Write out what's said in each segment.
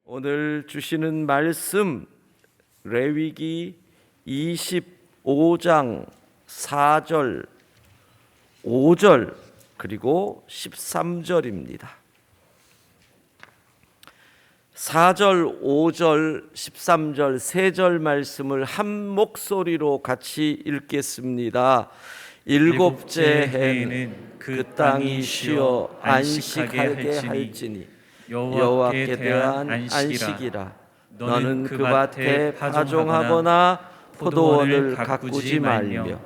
오늘 주시는 말씀 레위기 25장 4절, 5절 그리고 13절입니다. 4절, 5절, 13절 세 절 말씀을 한 목소리로 같이 읽겠습니다. 일곱째 해에는 그 땅이 쉬어 안식하게 할지니 여호와께 대한 안식이라. 너는 그 밭에 파종하거나 포도원을 가꾸지 말며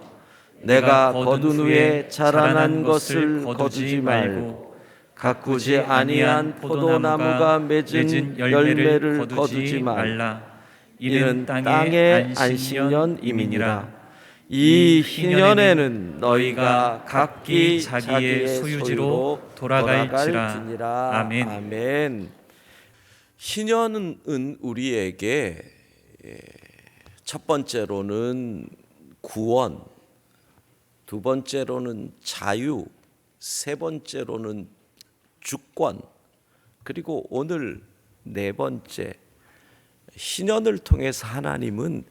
내가 거둔 후에 자라난 것을 거두지 말고 가꾸지 아니한 포도나무가 맺은 열매를 거두지 말라. 이는 땅의 안식년임이니라. 이 희년에는 너희가 각기 자기의 소유지로 돌아갈지라. 아멘. 희년은 우리에게 첫 번째로는 구원, 두 번째로는 자유, 세 번째로는 주권, 그리고 오늘 네 번째, 희년을 통해서 하나님은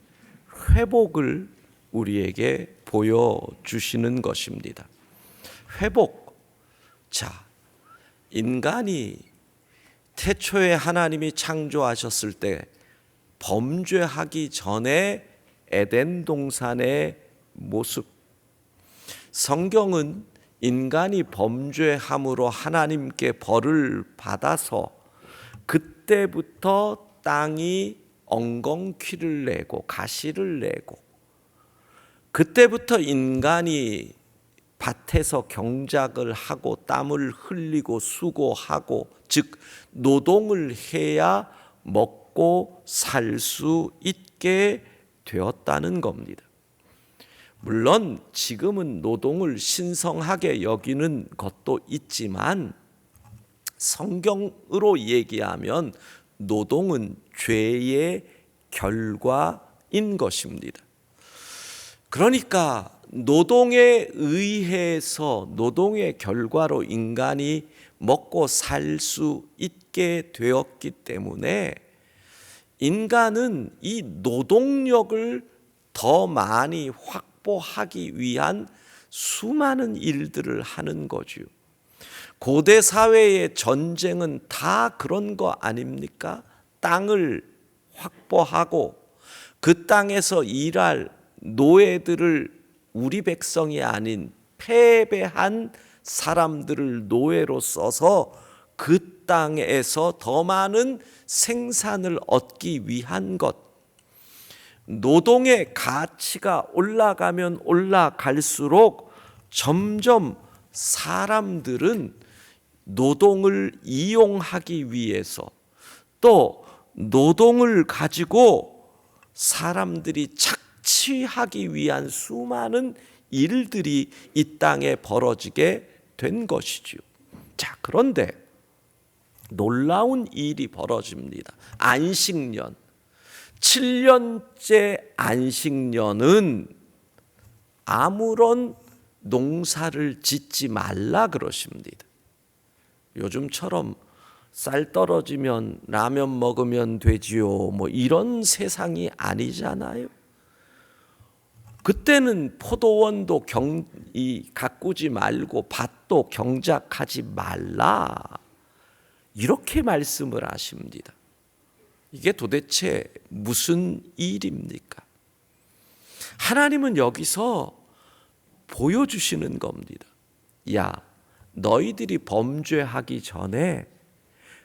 회복을 우리에게 보여주시는 것입니다. 회복. 자, 인간이 태초에 하나님이 창조하셨을 때 범죄하기 전에 에덴 동산의 모습, 성경은 인간이 범죄함으로 하나님께 벌을 받아서 그때부터 땅이 엉겅퀴를 내고 가시를 내고 그때부터 인간이 밭에서 경작을 하고 땀을 흘리고 수고하고, 즉 노동을 해야 먹고 살 수 있게 되었다는 겁니다. 물론 지금은 노동을 신성하게 여기는 것도 있지만 성경으로 얘기하면 노동은 죄의 결과인 것입니다. 그러니까 노동에 의해서, 노동의 결과로 인간이 먹고 살 수 있게 되었기 때문에 인간은 이 노동력을 더 많이 확보하기 위한 수많은 일들을 하는 거죠. 고대 사회의 전쟁은 다 그런 거 아닙니까? 땅을 확보하고 그 땅에서 일할 노예들을, 우리 백성이 아닌 패배한 사람들을 노예로 써서 그 땅에서 더 많은 생산을 얻기 위한 것. 노동의 가치가 올라가면 올라갈수록 점점 사람들은 노동을 이용하기 위해서, 또 노동을 가지고 사람들이 착취하기 위한 수많은 일들이 이 땅에 벌어지게 된 것이죠. 자, 그런데 놀라운 일이 벌어집니다. 안식년, 7년째 안식년은 아무런 농사를 짓지 말라 그러십니다. 요즘처럼 쌀 떨어지면 라면 먹으면 되지요, 뭐 이런 세상이 아니잖아요. 그때는 포도원도 가꾸지 말고 밭도 경작하지 말라, 이렇게 말씀을 하십니다. 이게 도대체 무슨 일입니까? 하나님은 여기서 보여주시는 겁니다. 야, 너희들이 범죄하기 전에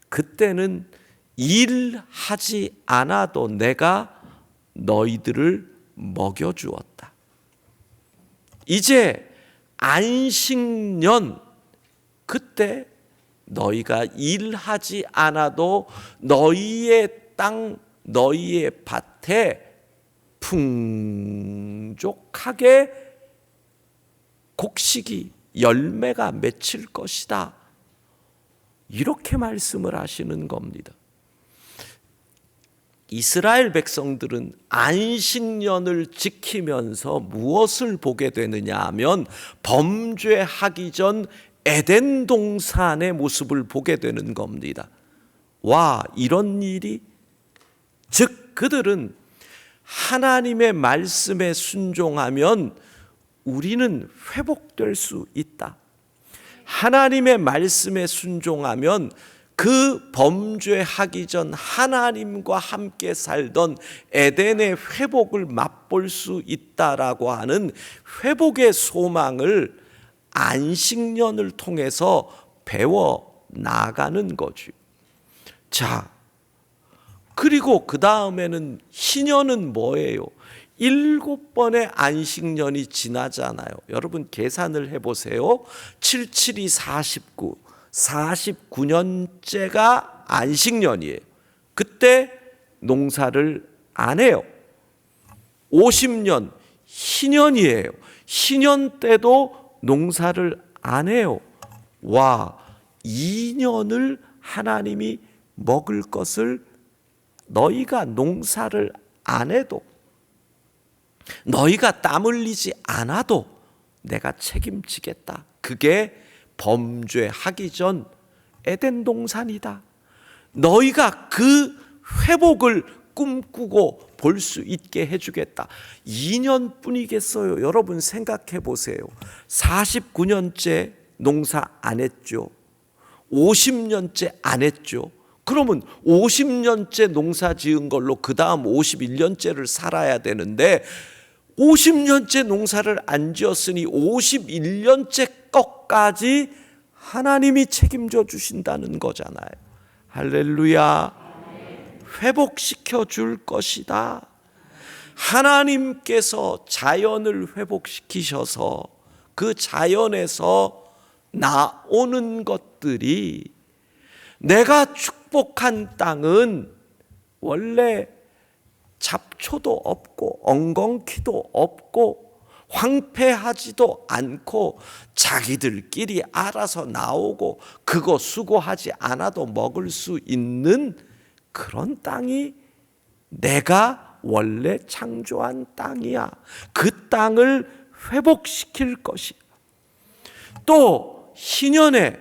그때는 일하지 않아도 내가 너희들을 먹여주었다. 이제 안식년, 그때 너희가 일하지 않아도 너희의 땅, 너희의 밭에 풍족하게 곡식이, 열매가 맺힐 것이다, 이렇게 말씀을 하시는 겁니다. 이스라엘 백성들은 안식년을 지키면서 무엇을 보게 되느냐 하면 범죄하기 전 에덴 동산의 모습을 보게 되는 겁니다. 와, 이런 일이? 즉 그들은 하나님의 말씀에 순종하면 우리는 회복될 수 있다. 하나님의 말씀에 순종하면 그 범죄하기 전 하나님과 함께 살던 에덴의 회복을 맛볼 수 있다라고 하는 회복의 소망을 안식년을 통해서 배워 나가는 거죠. 자, 그리고 그 다음에는 희년은 뭐예요? 7번의 안식년이 지나잖아요. 여러분 계산을 해보세요. 7, 7이 49, 49년째가 안식년이에요. 그때 농사를 안 해요. 50년 희년이에요. 희년 때도 농사를 안 해요. 와, 2년을 하나님이 먹을 것을 너희가 농사를 안 해도, 너희가 땀 흘리지 않아도 내가 책임지겠다. 그게 범죄하기 전 에덴 동산이다. 너희가 그 회복을 꿈꾸고 볼 수 있게 해주겠다. 2년뿐이겠어요. 여러분 생각해 보세요. 49년째 농사 안 했죠. 50년째 안 했죠. 그러면 50년째 농사 지은 걸로 그 다음 51년째를 살아야 되는데 50년째 농사를 안 지었으니 51년째 것까지 하나님이 책임져 주신다는 거잖아요. 할렐루야. 회복시켜 줄 것이다. 하나님께서 자연을 회복시키셔서 그 자연에서 나오는 것들이, 내가 축복한 땅은 원래 잡초도 없고 엉겅퀴도 없고 황폐하지도 않고 자기들끼리 알아서 나오고 그거 수고하지 않아도 먹을 수 있는 그런 땅이 내가 원래 창조한 땅이야. 그 땅을 회복시킬 것이야. 또 희년에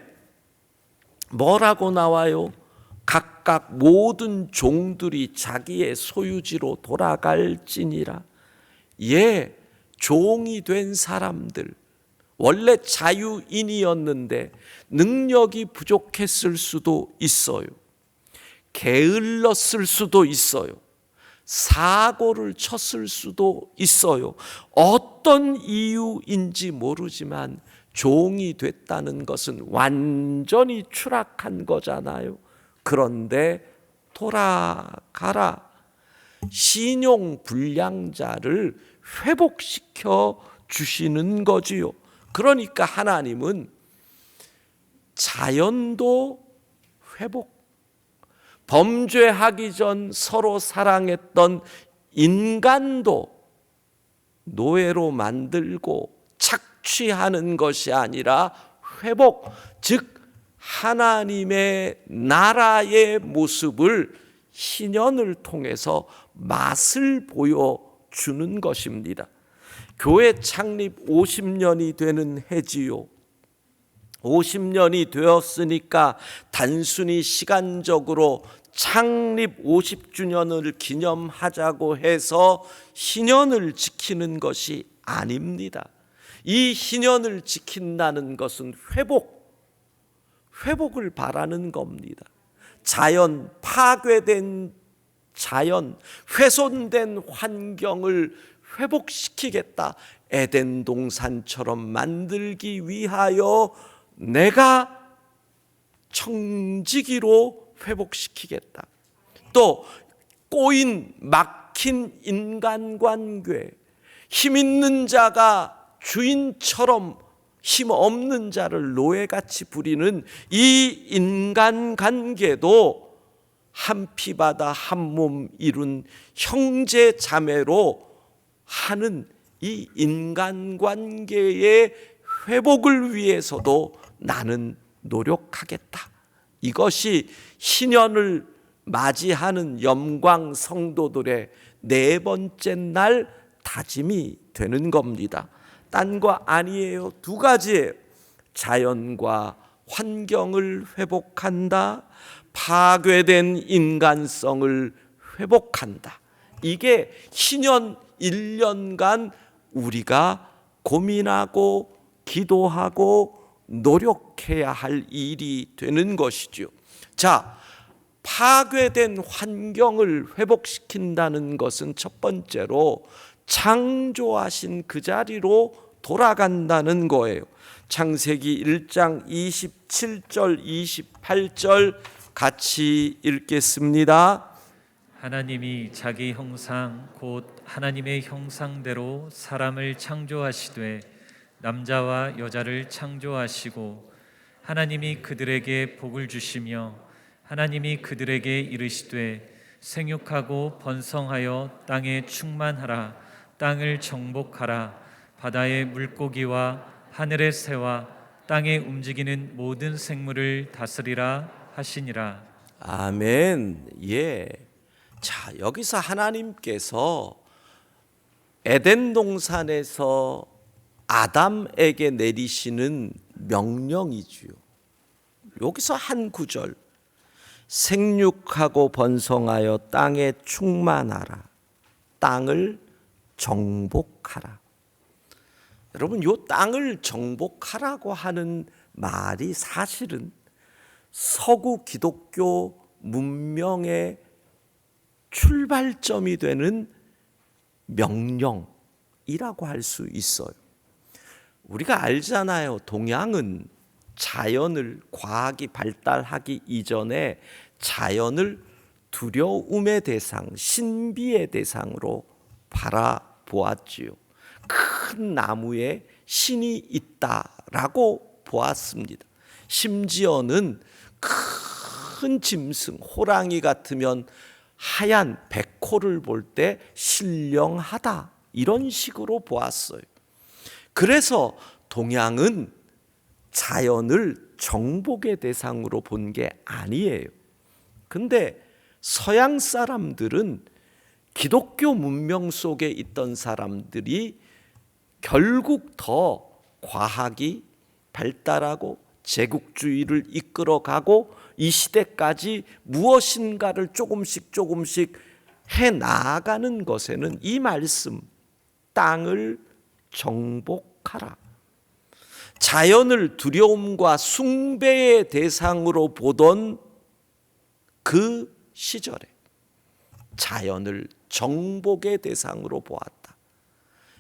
뭐라고 나와요? 각각 모든 종들이 자기의 소유지로 돌아갈지니라. 예, 종이 된 사람들, 원래 자유인이었는데 능력이 부족했을 수도 있어요. 게을렀을 수도 있어요. 사고를 쳤을 수도 있어요. 어떤 이유인지 모르지만 종이 됐다는 것은 완전히 추락한 거잖아요. 그런데 돌아가라. 신용 불량자를 회복시켜 주시는 거지요. 그러니까 하나님은 자연도 회복, 범죄하기 전 서로 사랑했던 인간도 노예로 만들고 착취하는 것이 아니라 회복, 즉 하나님의 나라의 모습을 희년을 통해서 맛을 보여주는 것입니다. 교회 창립 50년이 되는 해지요. 50년이 되었으니까 단순히 시간적으로 창립 50주년을 기념하자고 해서 희년을 지키는 것이 아닙니다. 이 희년을 지킨다는 것은 회복을 바라는 겁니다. 자연, 파괴된 자연, 훼손된 환경을 회복시키겠다. 에덴 동산처럼 만들기 위하여 내가 청지기로 회복시키겠다. 또 꼬인 막힌 인간관계, 힘 있는 자가 주인처럼 힘 없는 자를 노예같이 부리는 이 인간관계도 한 피바다 한 몸 이룬 형제 자매로 하는 이 인간관계의 회복을 위해서도 나는 노력하겠다. 이것이 희년을 맞이하는 영광 성도들의 4번째 날 다짐이 되는 겁니다. 딴 거 아니에요. 2가지예요. 자연과 환경을 회복한다. 파괴된 인간성을 회복한다. 이게 신년 1년간 우리가 고민하고 기도하고 노력해야 할 일이 되는 것이죠. 자, 파괴된 환경을 회복시킨다는 것은 첫 번째로 창조하신 그 자리로 돌아간다는 거예요. 창세기 1장 27절 28절 같이 읽겠습니다. 하나님이 자기 형상 곧 하나님의 형상대로 사람을 창조하시되 남자와 여자를 창조하시고 하나님이 그들에게 복을 주시며 하나님이 그들에게 이르시되 생육하고 번성하여 땅에 충만하라. 땅을 정복하라. 바다의 물고기와 하늘의 새와 땅에 움직이는 모든 생물을 다스리라 하시니라. 아멘. 예. 자, 여기서 하나님께서 에덴 동산에서 아담에게 내리시는 명령이지요. 여기서 한 구절, 생육하고 번성하여 땅에 충만하라. 땅을 정복하라. 여러분, 요 땅을 정복하라고 하는 말이 사실은 서구 기독교 문명의 출발점이 되는 명령이라고 할 수 있어요. 우리가 알잖아요. 동양은 자연을, 과학이 발달하기 이전에 자연을 두려움의 대상, 신비의 대상으로 바라보았지요. 큰 나무에 신이 있다라고 보았습니다. 심지어는 큰 짐승, 호랑이 같으면 하얀 백호를 볼 때 신령하다, 이런 식으로 보았어요. 그래서 동양은 자연을 정복의 대상으로 본 게 아니에요. 근데 서양 사람들은 기독교 문명 속에 있던 사람들이 결국 더 과학이 발달하고 제국주의를 이끌어가고 이 시대까지 무엇인가를 조금씩 해 나아가는 것에는 이 말씀, 땅을 정복하라, 자연을 두려움과 숭배의 대상으로 보던 그 시절에 자연을 정복의 대상으로 보았다.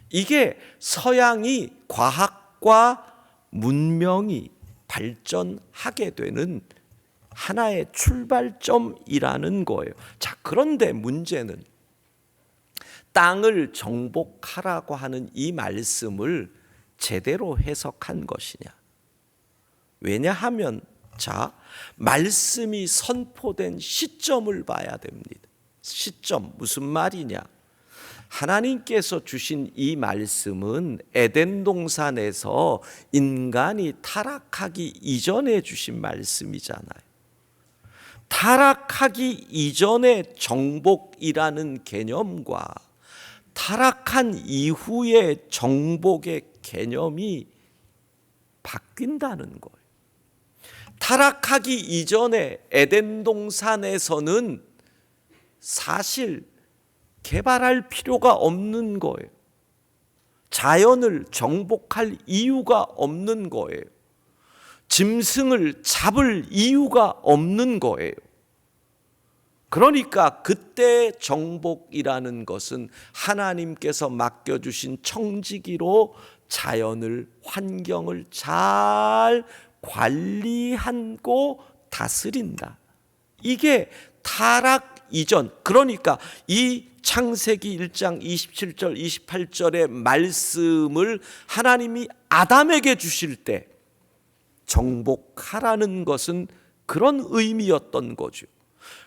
이게 서양이 과학과 문명이 발전하게 되는 하나의 출발점이라는 거예요. 자, 그런데 문제는 땅을 정복하라고 하는 이 말씀을 제대로 해석한 것이냐? 왜냐하면 자, 말씀이 선포된 시점을 봐야 됩니다. 시점, 무슨 말이냐? 하나님께서 주신 이 말씀은 에덴 동산에서 인간이 타락하기 이전에 주신 말씀이잖아요. 타락하기 이전의 정복이라는 개념과 타락한 이후의 정복의 개념이 바뀐다는 거예요. 타락하기 이전에 에덴 동산에서는 사실 개발할 필요가 없는 거예요. 자연을 정복할 이유가 없는 거예요. 짐승을 잡을 이유가 없는 거예요. 그러니까 그때 정복이라는 것은 하나님께서 맡겨주신 청지기로 자연을, 환경을 잘 관리하고 다스린다. 이게 타락 이전, 그러니까 이 창세기 1장 27절 28절의 말씀을 하나님이 아담에게 주실 때 정복하라는 것은 그런 의미였던 거죠.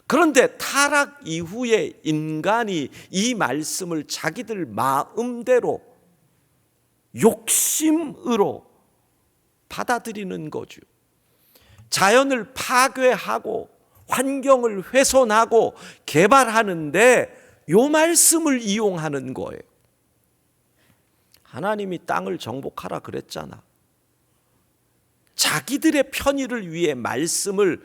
그런데 타락 이후에 인간이 이 말씀을 자기들 마음대로 욕심으로 받아들이는 거죠. 자연을 파괴하고 환경을 훼손하고 개발하는데 요 말씀을 이용하는 거예요. 하나님이 땅을 정복하라 그랬잖아. 자기들의 편의를 위해 말씀을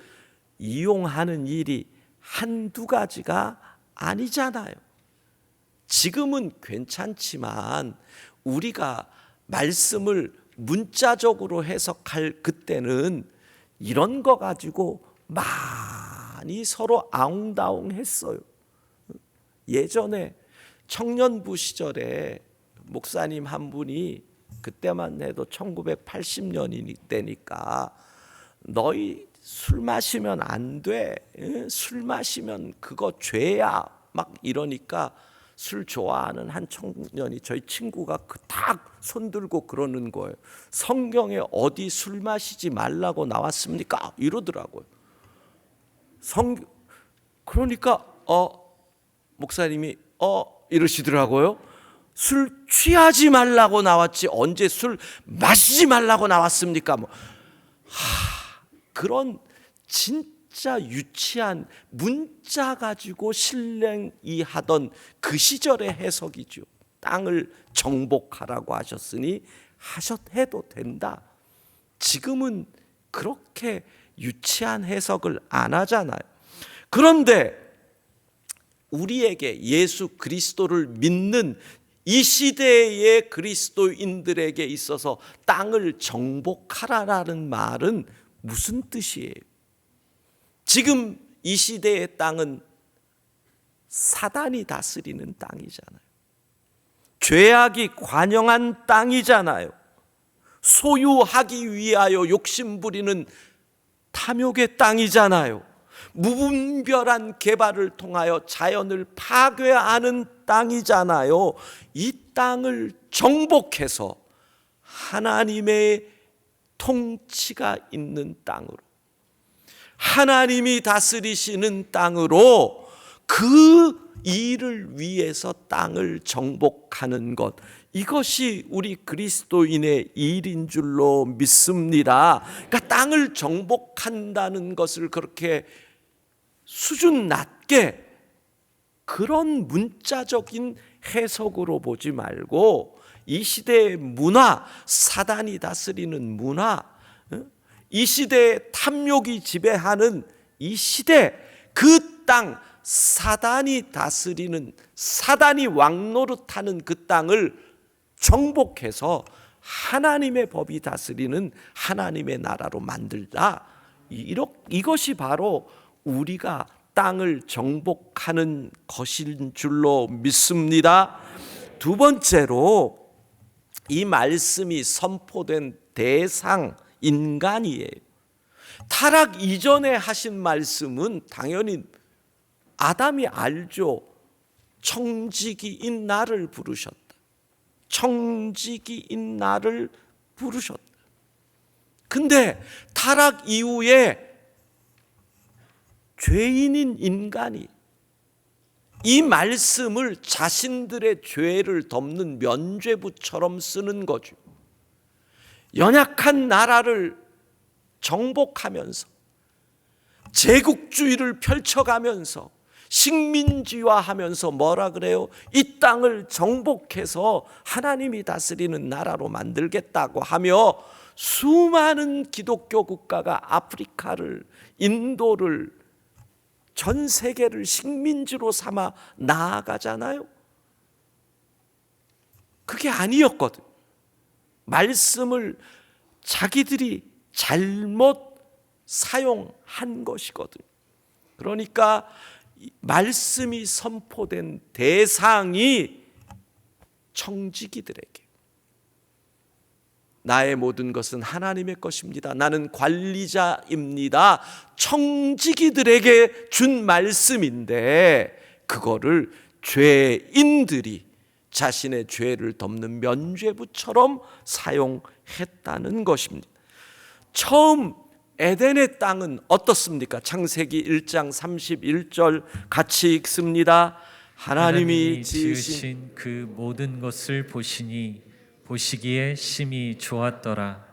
이용하는 일이 한두 가지가 아니잖아요. 지금은 괜찮지만 우리가 말씀을 문자적으로 해석할 그때는 이런 거 가지고 많이 서로 아웅다웅했어요. 예전에 청년부 시절에 목사님 한 분이, 그때만 해도 1980년이 되니까, 너희 술 마시면 안 돼, 술 마시면 그거 죄야, 막 이러니까 술 좋아하는 한 청년이, 저희 친구가 딱 손들고 그러는 거예요. 성경에 어디 술 마시지 말라고 나왔습니까? 이러더라고요. 그러니까 목사님이 이러시더라고요. 술 취하지 말라고 나왔지 언제 술 마시지 말라고 나왔습니까? 그런 진짜 유치한 문자 가지고 실랭이하던 그 시절의 해석이죠. 땅을 정복하라고 하셨으니 해도 된다. 지금은 그렇게 유치한 해석을 안 하잖아요. 그런데 우리에게 예수 그리스도를 믿는 이 시대의 그리스도인들에게 있어서 땅을 정복하라라는 말은 무슨 뜻이에요? 지금 이 시대의 땅은 사단이 다스리는 땅이잖아요. 죄악이 관영한 땅이잖아요. 소유하기 위하여 욕심부리는 탐욕의 땅이잖아요. 무분별한 개발을 통하여 자연을 파괴하는 땅이잖아요. 이 땅을 정복해서 하나님의 통치가 있는 땅으로, 하나님이 다스리시는 땅으로, 그 일을 위해서 땅을 정복하는 것, 이것이 우리 그리스도인의 일인 줄로 믿습니다. 그러니까 땅을 정복한다는 것을 그렇게 수준 낮게 그런 문자적인 해석으로 보지 말고, 이 시대의 문화, 사단이 다스리는 문화, 이 시대의 탐욕이 지배하는 이 시대, 그 땅, 사단이 다스리는, 사단이 왕노릇하는 그 땅을 정복해서 하나님의 법이 다스리는 하나님의 나라로 만들다. 이것이 바로 우리가 땅을 정복하는 것인 줄로 믿습니다. 두 번째로, 이 말씀이 선포된 대상 인간이에요. 타락 이전에 하신 말씀은 당연히 아담이 알죠. 청지기인 나를 부르셨다. 청지기인 나를 부르셨다. 근데 타락 이후에 죄인인 인간이 이 말씀을 자신들의 죄를 덮는 면죄부처럼 쓰는 거죠. 연약한 나라를 정복하면서 제국주의를 펼쳐가면서 식민지화하면서 뭐라 그래요? 이 땅을 정복해서 하나님이 다스리는 나라로 만들겠다고 하며 수많은 기독교 국가가 아프리카를, 인도를, 전 세계를 식민지로 삼아 나아가잖아요. 그게 아니었거든. 말씀을 자기들이 잘못 사용한 것이거든. 그러니까 말씀이 선포된 대상이 청지기들에게, 나의 모든 것은 하나님의 것입니다, 나는 관리자입니다, 청지기들에게 준 말씀인데, 그거를 죄인들이 자신의 죄를 덮는 면죄부처럼 사용했다는 것입니다. 처음 에덴의 땅은 어떻습니까? 창세기 1장 31절 같이 읽습니다. 하나님이 지으신 그 모든 것을 보시니 보시기에 심히 좋았더라.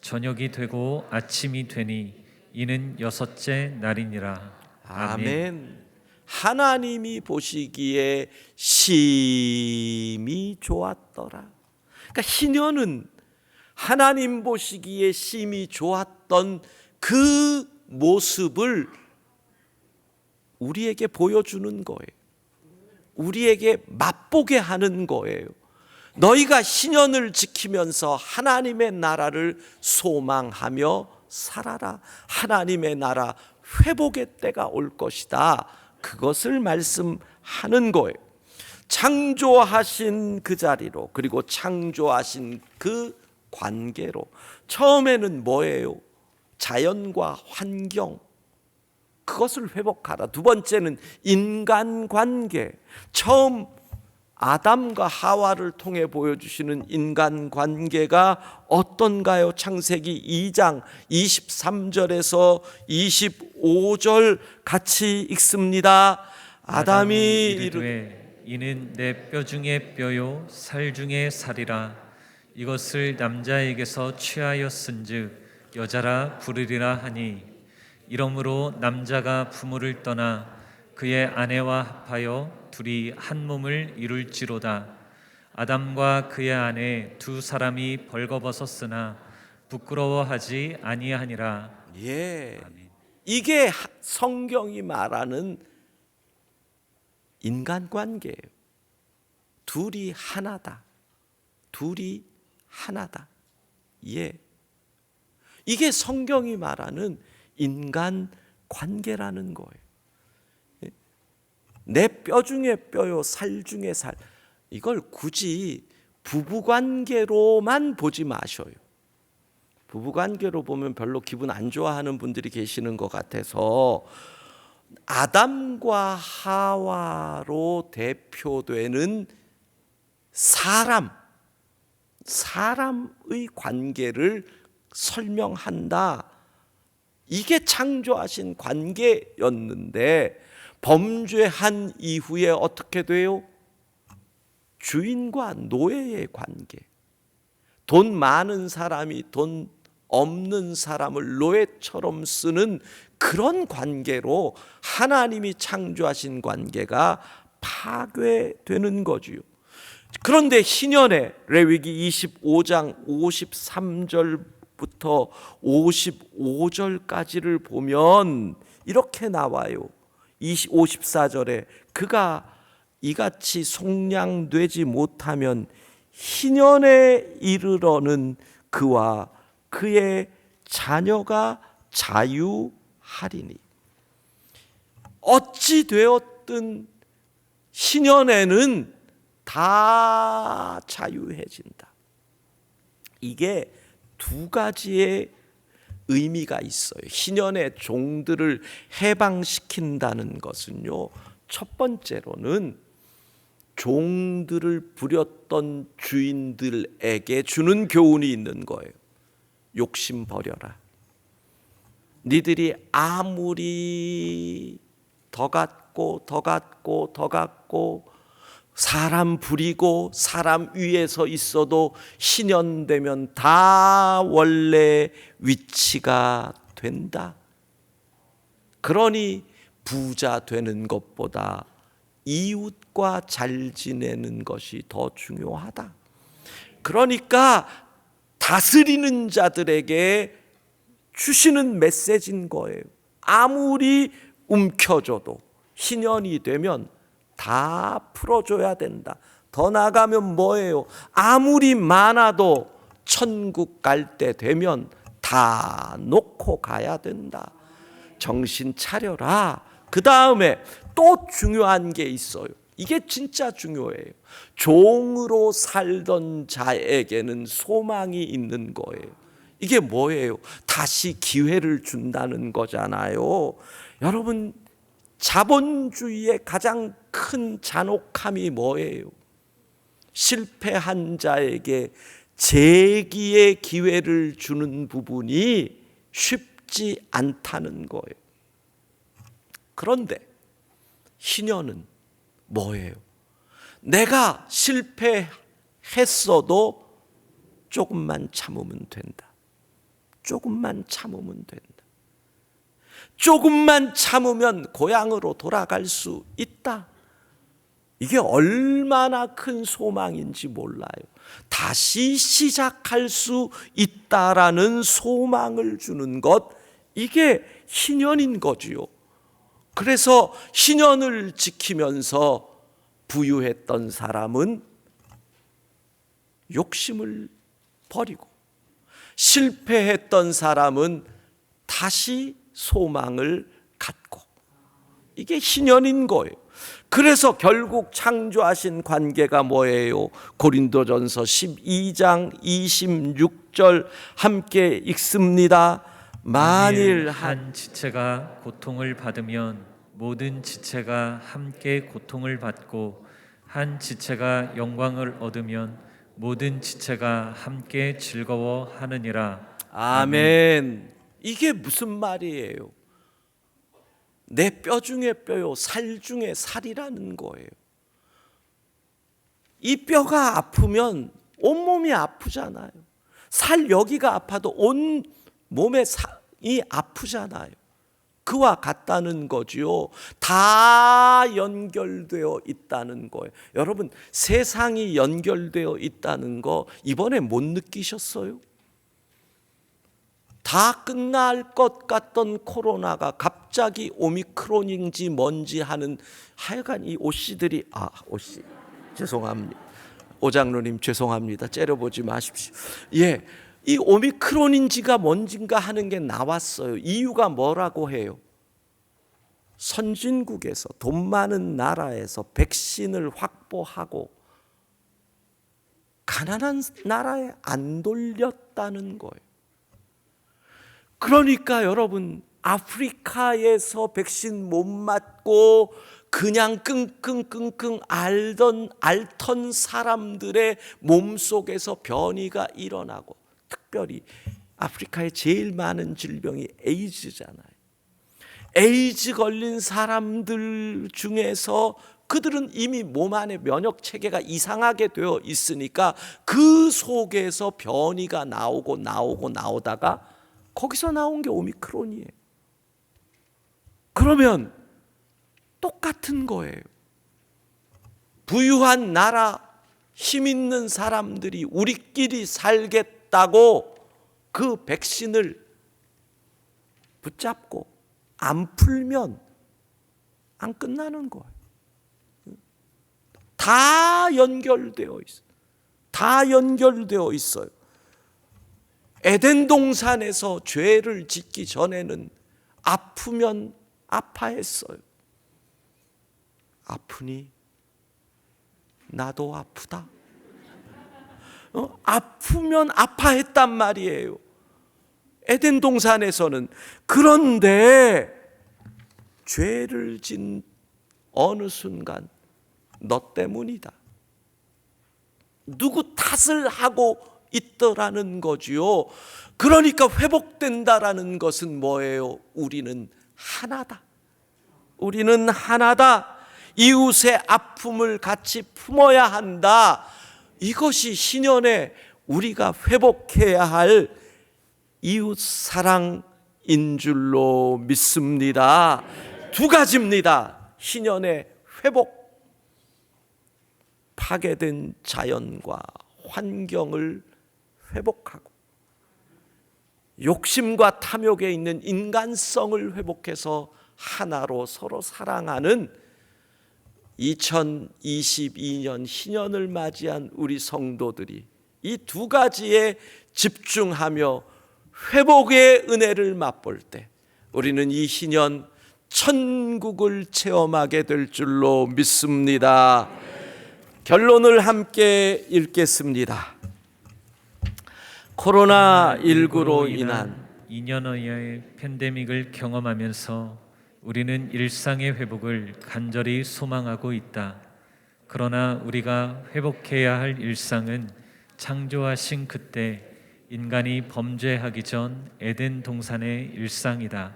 저녁이 되고 아침이 되니 이는 여섯째 날이니라. 아멘. 하나님이 보시기에 심히 좋았더라. 그러니까 희년은 하나님 보시기에 심히 좋았던 그 모습을 우리에게 보여주는 거예요. 우리에게 맛보게 하는 거예요. 너희가 희년을 지키면서 하나님의 나라를 소망하며 살아라. 하나님의 나라 회복의 때가 올 것이다. 그것을 말씀하는 거예요. 창조하신 그 자리로, 그리고 창조하신 그 관계로. 처음에는 뭐예요? 자연과 환경, 그것을 회복하라. 두 번째는 인간관계. 처음 아담과 하와를 통해 보여주시는 인간관계가 어떤가요? 창세기 2장 23절에서 25절 같이 읽습니다. 아담이 이르되 이는 내 뼈 중에 뼈요 살 중에 살이라. 이것을 남자에게서 취하였은즉 여자라 부르리라 하니, 이러므로 남자가 부모를 떠나 그의 아내와 합하여 둘이 한 몸을 이룰지로다. 아담과 그의 아내 두 사람이 벌거벗었으나 부끄러워하지 아니하니라. 예, 이게 성경이 말하는 인간관계예요. 둘이 하나다. 둘이 하나다. 예, 이게 성경이 말하는 인간관계라는 거예요. 내 뼈 중에 뼈요 살 중에 살. 이걸 굳이 부부관계로만 보지 마셔요. 부부관계로 보면 별로 기분 안 좋아하는 분들이 계시는 것 같아서 아담과 하와로 대표되는 사람의 관계를 설명한다. 이게 창조하신 관계였는데 범죄한 이후에 어떻게 돼요? 주인과 노예의 관계. 돈 많은 사람이 돈 없는 사람을 노예처럼 쓰는 그런 관계로 하나님이 창조하신 관계가 파괴되는 거지요. 그런데 희년에 레위기 25장 53절부터 55절까지를 보면 이렇게 나와요. 54절에 그가 이같이 속량되지 못하면 희년에 이르러는 그와 그의 자녀가 자유하리니. 어찌 되었든 희년에는 다 자유해진다. 이게 두 가지의 의미가 있어요. 희년의 종들을 해방시킨다는 것은요, 첫 번째로는 종들을 부렸던 주인들에게 주는 교훈이 있는 거예요. 욕심 버려라. 니들이 아무리 더 갖고 사람 부리고 사람 위에서 있어도 희년되면 다 원래 위치가 된다. 그러니 부자 되는 것보다 이웃과 잘 지내는 것이 더 중요하다. 그러니까 다스리는 자들에게 주시는 메시지인 거예요. 아무리 움켜줘도 희년이 되면 다 풀어줘야 된다. 더 나가면 뭐예요? 아무리 많아도 천국 갈 때 되면 다 놓고 가야 된다. 정신 차려라. 그 다음에 또 중요한 게 있어요. 이게 진짜 중요해요. 종으로 살던 자에게는 소망이 있는 거예요. 이게 뭐예요? 다시 기회를 준다는 거잖아요. 여러분, 자본주의의 가장 큰 잔혹함이 뭐예요? 실패한 자에게 재기의 기회를 주는 부분이 쉽지 않다는 거예요. 그런데 희년은 뭐예요? 내가 실패했어도 조금만 참으면 된다. 조금만 참으면 된다. 조금만 참으면 고향으로 돌아갈 수 있다. 이게 얼마나 큰 소망인지 몰라요. 다시 시작할 수 있다라는 소망을 주는 것, 이게 희년인 거지요. 그래서 희년을 지키면서 부유했던 사람은 욕심을 버리고, 실패했던 사람은 다시 소망을 갖고, 이게 희년인 거예요. 그래서 결국 창조하신 관계가 뭐예요? 고린도전서 12장 26절 함께 읽습니다. 만일 한 지체가 고통을 받으면 모든 지체가 함께 고통을 받고, 한 지체가 영광을 얻으면 모든 지체가 함께 즐거워하느니라. 아멘. 이게 무슨 말이에요? 내 뼈 중에 뼈요, 살 중에 살이라는 거예요. 이 뼈가 아프면 온몸이 아프잖아요. 살 여기가 아파도 온 몸에 살이 아프잖아요. 그와 같다는 거지요. 다 연결되어 있다는 거예요. 여러분, 세상이 연결되어 있다는 거 이번에 못 느끼셨어요? 다 끝날 것 같던 코로나가 갑자기 오미크론인지 뭔지 하는, 하여간 이 오씨들이, 오씨 죄송합니다. 오장로님 죄송합니다. 째려보지 마십시오. 예, 이 오미크론인지가 뭔진가 하는 게 나왔어요. 이유가 뭐라고 해요? 선진국에서, 돈 많은 나라에서 백신을 확보하고 가난한 나라에 안 돌렸다는 거예요. 그러니까 여러분, 아프리카에서 백신 못 맞고 그냥 끙끙끙끙 앓던 사람들의 몸속에서 변이가 일어나고, 특별히 아프리카에 제일 많은 질병이 에이즈잖아요. 에이즈 걸린 사람들 중에서 그들은 이미 몸 안에 면역 체계가 이상하게 되어 있으니까 그 속에서 변이가 나오다가 거기서 나온 게 오미크론이에요. 그러면 똑같은 거예요. 부유한 나라, 힘 있는 사람들이 우리끼리 살겠다고 그 백신을 붙잡고 안 풀면 안 끝나는 거예요. 다 연결되어 있어요. 다 연결되어 있어요. 에덴 동산에서 죄를 짓기 전에는 아프면 아파했어요. 아프니 나도 아프다. 아프면 아파했단 말이에요. 에덴 동산에서는. 그런데 죄를 진 어느 순간 너 때문이다. 누구 탓을 하고 있더라는 거지요. 그러니까 회복된다라는 것은 뭐예요? 우리는 하나다. 우리는 하나다. 이웃의 아픔을 같이 품어야 한다. 이것이 신년에 우리가 회복해야 할 이웃 사랑인 줄로 믿습니다. 두 가지입니다. 신년의 회복. 파괴된 자연과 환경을 회복하고, 욕심과 탐욕에 있는 인간성을 회복해서 하나로 서로 사랑하는 2022년 신년을 맞이한 우리 성도들이 이 두 가지에 집중하며 회복의 은혜를 맛볼 때 우리는 이 신년 천국을 체험하게 될 줄로 믿습니다. 결론을 함께 읽겠습니다. 코로나19로 인한 2년여의 팬데믹을 경험하면서 우리는 일상의 회복을 간절히 소망하고 있다. 그러나 우리가 회복해야 할 일상은 창조하신 그때 인간이 범죄하기 전 에덴 동산의 일상이다.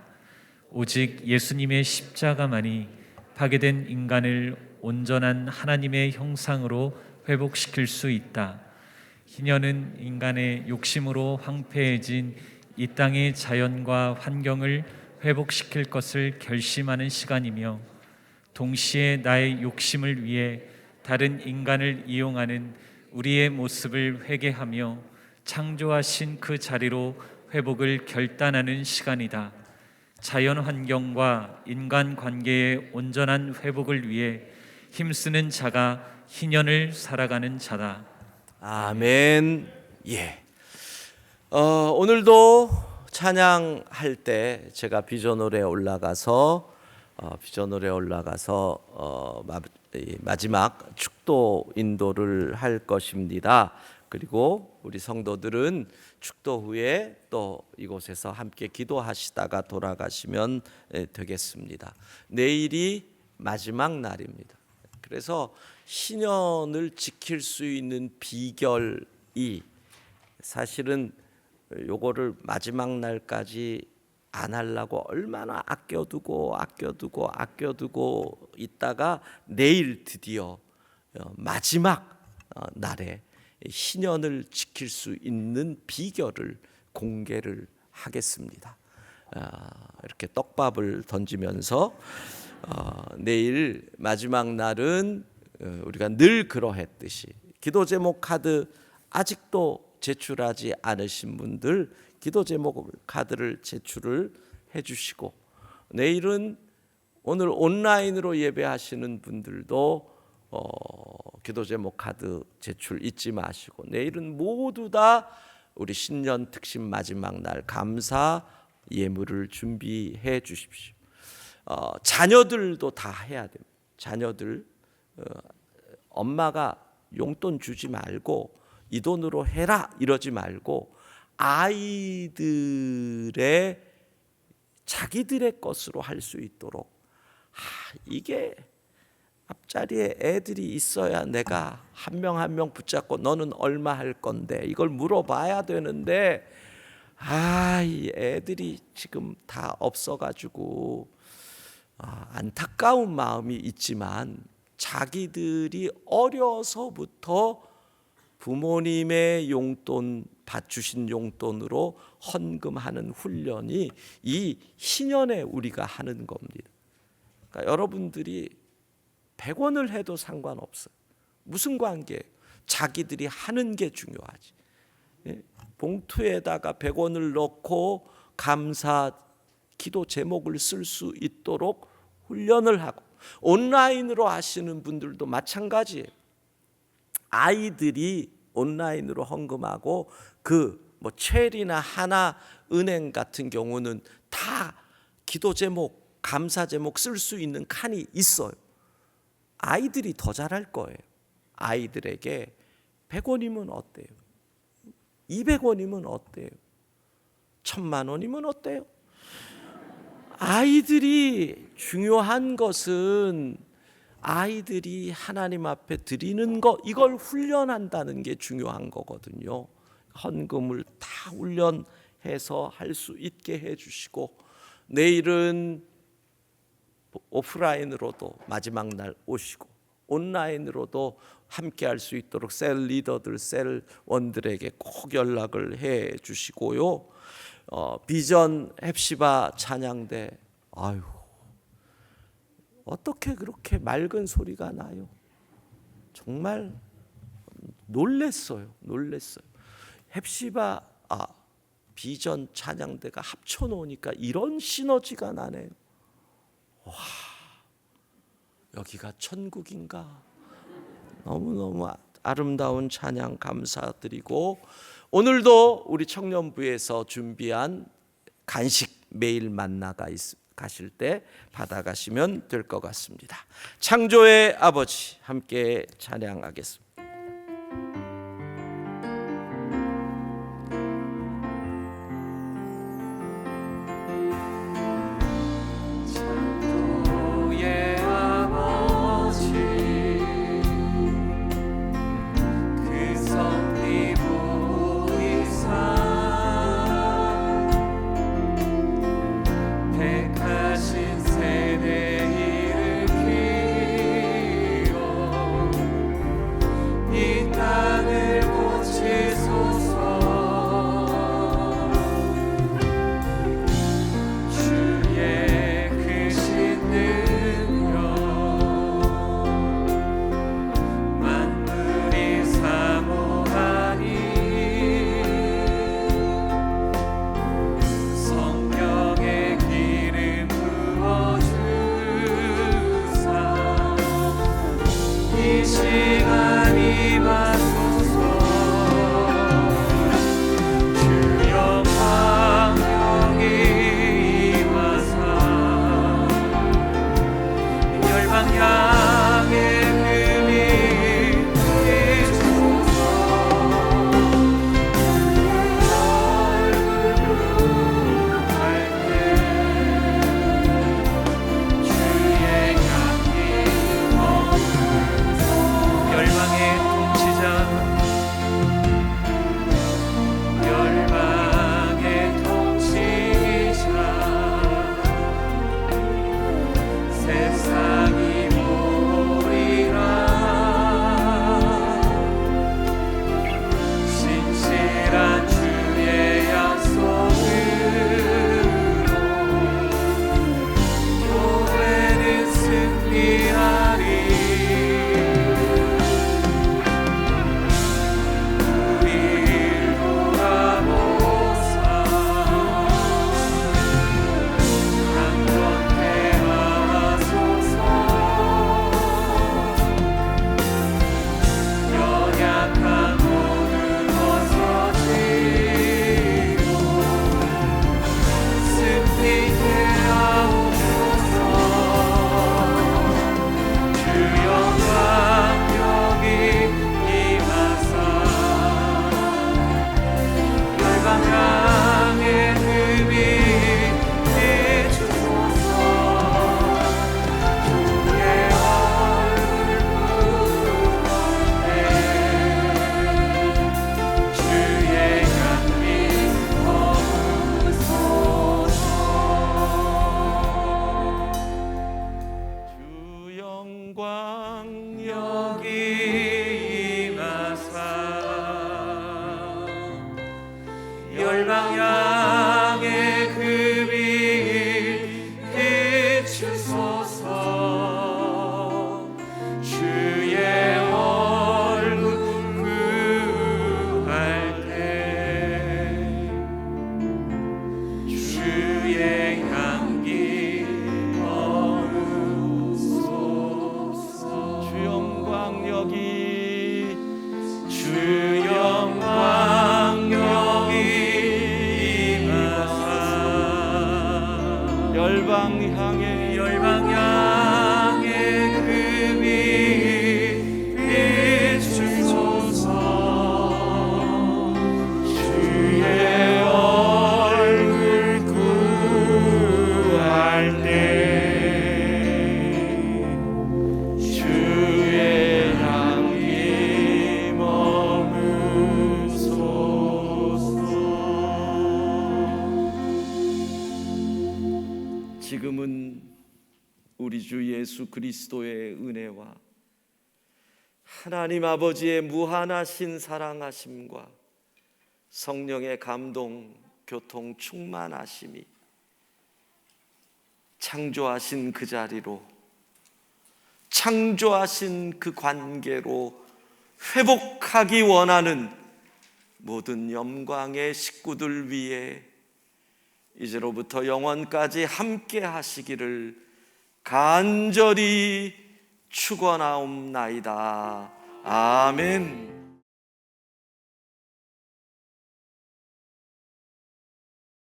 오직 예수님의 십자가만이 파괴된 인간을 온전한 하나님의 형상으로 회복시킬 수 있다. 희년은 인간의 욕심으로 황폐해진 이 땅의 자연과 환경을 회복시킬 것을 결심하는 시간이며, 동시에 나의 욕심을 위해 다른 인간을 이용하는 우리의 모습을 회개하며 창조하신 그 자리로 회복을 결단하는 시간이다. 자연 환경과 인간 관계의 온전한 회복을 위해 힘쓰는 자가 희년을 살아가는 자다. 아멘. 예. 오늘도 찬양할 때 제가 비전홀에 올라가서 마지막 축도 인도를 할 것입니다. 그리고 우리 성도들은 축도 후에 또 이곳에서 함께 기도하시다가 돌아가시면 되겠습니다. 내일이 마지막 날입니다. 그래서 신년을 지킬 수 있는 비결이 사실은 요거를 마지막 날까지 안 하려고 얼마나 아껴두고 있다가 내일 드디어 마지막 날에 신년을 지킬 수 있는 비결을 공개를 하겠습니다. 이렇게 떡밥을 던지면서 내일 마지막 날은 우리가 늘 그러했듯이 기도 제목 카드 아직도 제출하지 않으신 분들 기도 제목 카드를 제출을 해주시고, 내일은 오늘 온라인으로 예배하시는 분들도 기도 제목 카드 제출 잊지 마시고, 내일은 모두 다 우리 신년 특집 마지막 날 감사 예물을 준비해 주십시오. 자녀들도 다 해야 됩니다. 자녀들 엄마가 용돈 주지 말고 이 돈으로 해라 이러지 말고 아이들의 자기들의 것으로 할 수 있도록, 이게 앞자리에 애들이 있어야 내가 한 명 한 명 붙잡고 너는 얼마 할 건데 이걸 물어봐야 되는데, 이 애들이 지금 다 없어가지고 안타까운 마음이 있지만 자기들이 어려서부터 부모님의 용돈 받주신 용돈으로 헌금하는 훈련이 이 신년에 우리가 하는 겁니다. 그러니까 여러분들이 100원을 해도 상관없어요. 무슨 관계예요? 자기들이 하는 게 중요하지. 봉투에다가 100원을 넣고 감사 기도 제목을 쓸 수 있도록 훈련을 하고, 온라인으로 하시는 분들도 마찬가지예요. 아이들이 온라인으로 헌금하고 체리나 하나 은행 같은 경우는 다 기도 제목, 감사 제목 쓸 수 있는 칸이 있어요. 아이들이 더 잘할 거예요. 아이들에게 100원이면 어때요? 200원이면 어때요? 1000만 원이면 어때요? 아이들이 중요한 것은 아이들이 하나님 앞에 드리는 것, 이걸 훈련한다는 게 중요한 거거든요. 헌금을 다 훈련해서 할 수 있게 해주시고, 내일은 오프라인으로도 마지막 날 오시고 온라인으로도 함께 할 수 있도록 셀 리더들, 셀 원들에게 꼭 연락을 해 주시고요. 비전 헵시바 찬양대, 어떻게 그렇게 맑은 소리가 나요? 정말 놀랬어요. 헵시바 비전 찬양대가 합쳐놓으니까 이런 시너지가 나네요. 와, 여기가 천국인가? 너무너무 아름다운 찬양 감사드리고, 오늘도 우리 청년부에서 준비한 간식 매일 만나가 가실 때 받아가시면 될 것 같습니다. 창조의 아버지 함께 찬양하겠습니다. 시간이 마소서. 주 영광 여기 임하사 열방 향해 금이 비추소서. 열방의 통치자 세상이 보리라. 신실한 주의 약속으로 교회는 승리하리. 열방 향해 그 빛 비추소서. 주의 얼굴 구할 때 주의 향기 머무소서. 주 영광 여기 주 영광 여기 열방 향해 그 빛 비추소서. 주의 얼굴 구할 때 주의 향기 머무소서. 지금은 우리 주 예수 그리스도의 은혜와 하나님 아버지의 무한하신 사랑하심과 성령의 감동, 교통, 충만하심이 창조하신 그 자리로, 창조하신 그 관계로 회복하기 원하는 모든 영광의 식구들 위해 이제로부터 영원까지 함께 하시기를 간절히 축원하옵나이다. 아멘.